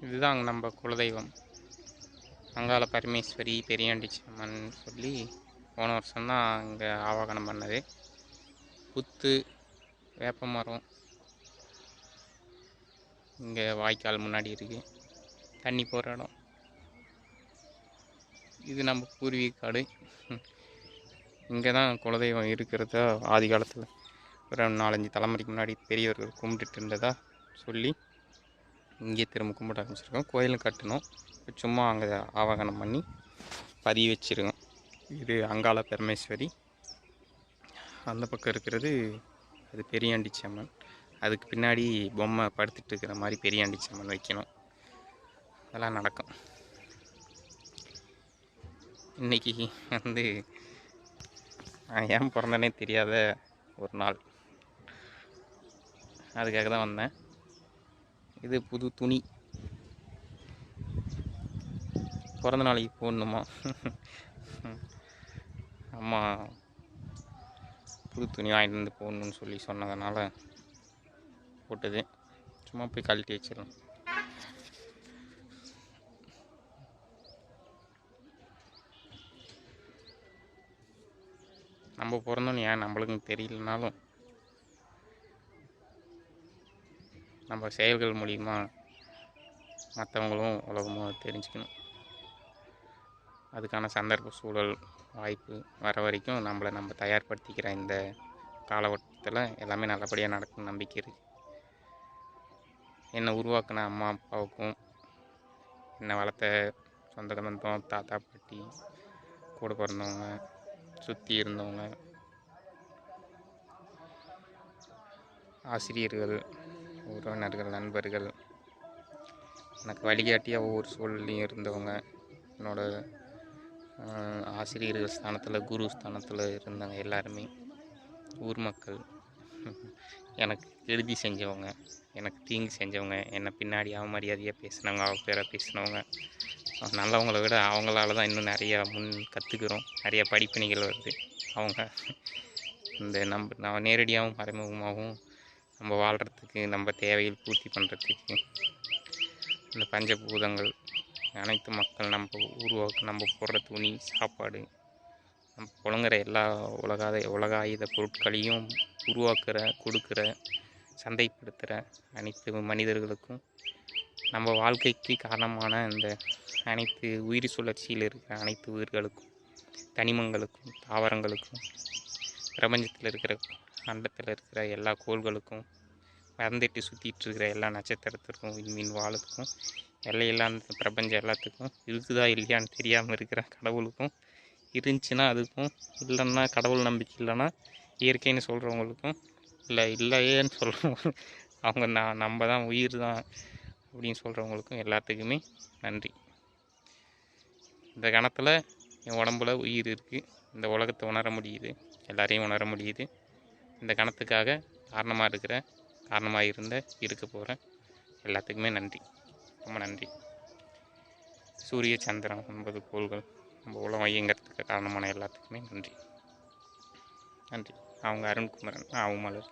இதுதான் நம்ம குலதெய்வம் அங்காள பரமேஸ்வரி பெரியாண்டிச்சி அம்மன் சொல்லி போன வருஷம்தான் இங்கே ஆவாகனம் பண்ணது. புத்து வேப்ப மரம் இங்கே வாய்க்கால் முன்னாடி இருக்குது, தண்ணி போகிற இடம். இது நம்ம பூர்வீக காடு. இங்கே தான் குலதெய்வம் இருக்கிறதா ஆதி காலத்தில் ஒரு 4-5 தலைமுறைக்கு முன்னாடி பெரியவர்கள் கும்பிட்டுட்டு இருந்ததா சொல்லி இங்கே திரும்ப கும்பிட ஆரம்பிச்சிருக்கோம். கோயிலும் கட்டணும், சும்மா அங்கே ஆவாகனம் பண்ணி பதிவு வச்சுருக்கோம். இது அங்காள பரமேஸ்வரி, அந்த பக்கம் இருக்கிறது அது பெரியாண்டிச்சி அம்மன். அதுக்கு பின்னாடி பொம்மை படுத்துட்டு இருக்கிற மாதிரி பெரியாண்டிச்சி அம்மன் வைக்கணும். அதெல்லாம் நடக்கும். இன்றைக்கி நான் ஏன் பிறந்தனே தெரியாத ஒரு நாள், அதுக்காக தான் வந்தேன். இது புது துணி, பிறந்த நாளைக்கு போடணுமா? அம்மா புது துணி வாங்கிட்டு வந்து போடணுன்னு சொல்லி சொன்னதுனால போட்டது. சும்மா போய் கழட்டி வச்சிடலாம். நம்ம பிறந்தோன்னு ஏன் நம்மளுக்கும் தெரியலனாலும் நம்ம செயல்கள் மூலிமா மற்றவங்களும் உலகமும் தெரிஞ்சுக்கணும். அதுக்கான சந்தர்ப்ப சூழல் வாய்ப்பு வர வரைக்கும் நம்மளை நம்ம தயார்படுத்திக்கிற இந்த காலகட்டத்தில் எல்லாமே நல்லபடியாக நடக்கும் நம்பிக்கை இருக்குது. என்னை உருவாக்கின அம்மா அப்பாவுக்கும், என்னை வளர்த்த சொந்த பந்தம், தாத்தா பாட்டி, கூட பிறந்தவங்க, சுற்றி இருந்தவங்க, ஆசிரியர்கள், உறவினர்கள், நண்பர்கள், எனக்கு வழிகாட்டியாக ஒவ்வொரு சூழல்லையும் இருந்தவங்க, என்னோடய ஆசிரியர்கள் ஸ்தானத்தில், குரு ஸ்தானத்தில் இருந்தவங்க எல்லாருமே, ஊர் மக்கள், எனக்கு கெடுதி செஞ்சவங்க, எனக்கு தீங்கு செஞ்சவங்க, என்னை பின்னாடி அவமரியாதையாக பேசினவங்க, பேராக பேசினவங்க, நல்லவங்கள விட அவங்களால தான் இன்னும் நிறையா கற்றுக்குறோம், நிறையா படிப்பினைகள் வருது. அவங்க இந்த நம்ம நேரடியாகவும் மறைமுகமாகவும் நம்ம வாழ்கிறதுக்கு, நம்ம தேவைகள் பூர்த்தி பண்ணுறதுக்கு இந்த பஞ்சபூதங்கள் அனைத்து மக்கள் நம்ம போடுற துணி, சாப்பாடு, நம்ம புழங்குற எல்லா உலகாயுத பொருட்களையும் உருவாக்குற, கொடுக்குற, சந்தைப்படுத்துகிற அனைத்து மனிதர்களுக்கும், நம்ம வாழ்க்கைக்கு காரணமான இந்த அனைத்து உயிர் சுழற்சியில் இருக்கிற அனைத்து உயிர்களுக்கும், தனிமங்களுக்கும், தாவரங்களுக்கும், பிரபஞ்சத்தில் இருக்கிற அண்டத்தில் இருக்கிற எல்லா கோள்களுக்கும், மறந்துட்டு சுற்றிட்டு இருக்கிற எல்லா நட்சத்திரத்திற்கும், விண்மீன் வாழுக்கும், எல்லையெல்லாம் அந்த பிரபஞ்சம் எல்லாத்துக்கும், இருக்குதா இல்லையான்னு தெரியாமல் இருக்கிற கடவுளுக்கும், இருந்துச்சுன்னா அதுக்கும், இல்லைன்னா கடவுள் நம்பிக்கை இல்லைன்னா இயற்கைன்னு சொல்கிறவங்களுக்கும், இல்லையேன்னு சொல்கிறவங்க, அவங்க நம்ம தான் உயிர் தான் அப்படின்னு சொல்கிறவங்களுக்கும் எல்லாத்துக்குமே நன்றி. இந்த கணத்தில் என் உடம்புல உயிர் இருக்குது, இந்த உலகத்தை உணர முடியுது, எல்லாரையும் உணர முடியுது. இந்த கணத்துக்காக காரணமாக இருக்க போகிறேன் எல்லாத்துக்குமே நன்றி, ரொம்ப நன்றி. சூரிய சந்திரன் 9 கோள்கள் நம்ம உலகம் இயங்கிறதுக்கு காரணமான எல்லாத்துக்குமே நன்றி. அவங்க அருண்குமரன், மலர்.